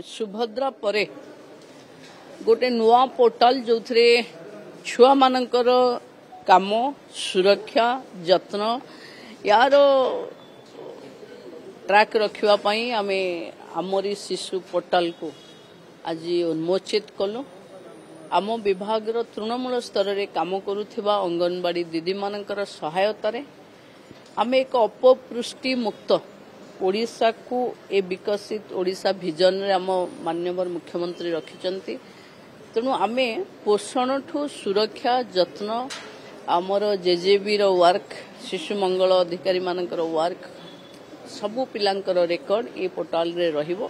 सुभद्रा परे गोटे नुआ पोर्टाल जो छुआ मानकर काम सुरक्षा जत्न यार ट्रैक रखापी आम आमरी शिशु पोर्टाल को आज उन्मोचित कलु। आम विभाग तृणमूल स्तर में काम करुवा अंगनवाड़ी दीदी मानकर सहायतार आम एक अपपृष्टि मुक्त ओडिशा को ए विकसित ओडिशा विजन रे आम माननीय मुख्यमंत्री रखिचंती। तेणु आम पोषण ठू सुरक्षा जत्न आमर जेजेबी रो वर्क शिशु मंगल अधिकारी मानकर वर्क सबु पिलांकर रेकर्ड ये पोर्टाल रे रहिबो।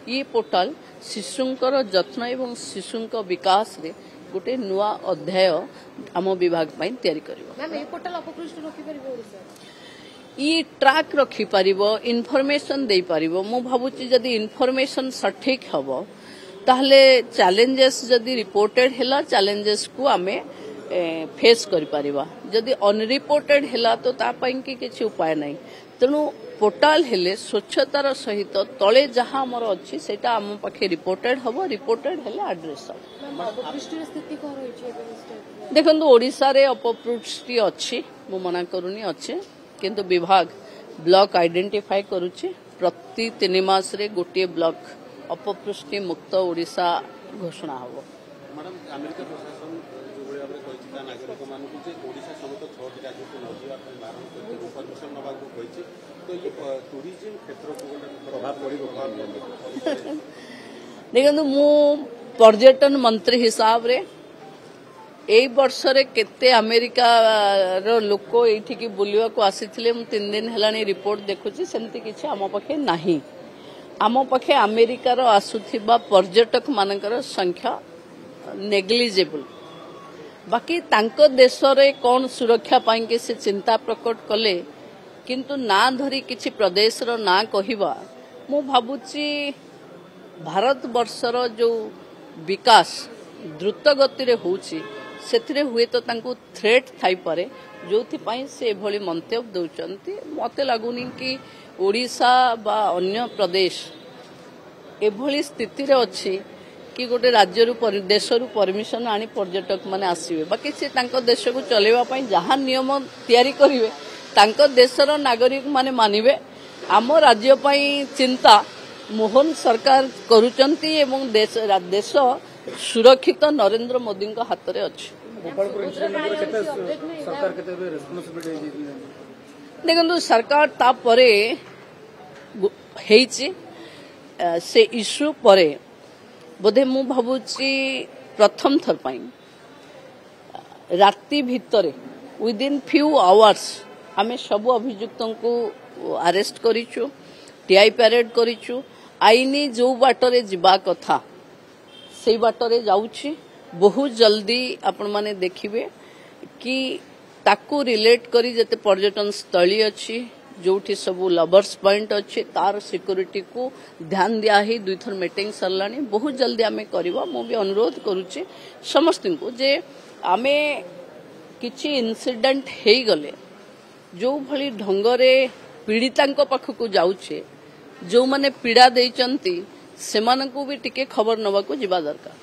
ये पोर्टाल शिशुंकर जत्न एवं शिशुंक विकास रे गोटे नुआ अध्याय आम विभाग पई तैयारी करिवो। मैम ए पोर्टाल अपकृष्ट रखि परिबो ओडिशा ये ट्रैक रखि पारिबो इनफॉरमेशन दे पारिबो। मु भाबुची जदी इनफॉरमेशन सठिक हबो ताहले चैलेंजेस जदी रिपोर्टेड हैला चैलेंजेस को आमे फेस करि पारिबा। जदी अनरिपोर्टेड हैला तो ता पई कि किछि उपाय नै। तेणु पोर्टाल हेले स्वच्छतार सहित तले जहाँ आमर अच्छी सेटा आम पाखे रिपोर्टेड हबो रिपोर्टेड हेले एड्रेस देखो ओडिशा रे अपपृष्टि अच्छी मु मना करूनी अच्छे किंतु विभाग ब्लॉक आइडेंटिफाई करुछि। प्रति 3 मास रे गोटे ब्लॉक अपपृष्टि मुक्त ओडिशा घोषणा हबो। मैडम अमेरिका प्रशासन जो भाई भाव कही नागरिक मानक ओडिशा समेत 6 राज्य को नजिया बारण करते परमिशन नवा को कही तो ये टूरिज्म क्षेत्र को प्रभाव पड़ो। देखो मु पर्यटन मंत्री हिसाब रे एई वर्ष रे केते अमेरिका रो लोक एठी बुलिया को आसीथिले मु 3 दिन हेलानी रिपोर्ट देखुची सेमती किछि आम पाखे नाही। आम पाखे अमेरिका रो आसुथिबा पर्यटक मानकर संख्या नेग्लिजिबल। बाकी तांको देश रे कोन सुरक्षा पाई के से चिंता प्रकट कले किंतु ना धरी किछि प्रदेश रो ना कहिबा मु भाबुची भारत वर्षर जो विकास द्रुत गति रे होउची सेथिरे हुए तो तांको थ्रेट थाई पारे जोथि पई से भली मंतव्य दउचंती। मते लागुनी कि ओडिशा बा अन्य प्रदेश एभली स्थिति रे अछि कि गोटे राज्य रु देश रु परमिशन आनी पर्यटक माने आसीबे। बाकी से तांको देश को चलेवा पई जहां नियम तयारी करिवे तांको देशर नागरिक माने मानिबे। आम राज्य पई चिंता मोहन सरकार करूचंती एवं देश सुरक्षित नरेंद्र मोदी हाथ में अच्छी। देखो सरकार तापरे से इश्यू परे बोधे मु भाबुची प्रथम थर पाई राति भितरे विदिन फ्यू आवर्स आमे सब अभियुक्तों को अरेस्ट करिचु टीआई पैरेड करिचु। आईनी जो बाटरे जिबा कथा से बाटरे जाउछि। बहुत जल्दी आपण माने देखिबे कि ताकू रिलेट करी जते पर्यटन स्थली अछि जोठी सबु लवर्स पॉइंट अछि तार सिक्योरिटी को ध्यान दिया ही 2 थर मीटिंग सरलानी। बहुत जल्दी आमे करबा मु भी अनुरोध करूछि समस्त को जे आमे किछि इंसिडेंट हेई गले जो भली ढंगरे पीड़ितांको पाखकू जाउछे जो माने पीड़ा देइचंती सेमानकू भी टिके खबर नवा को जिबा दरकार।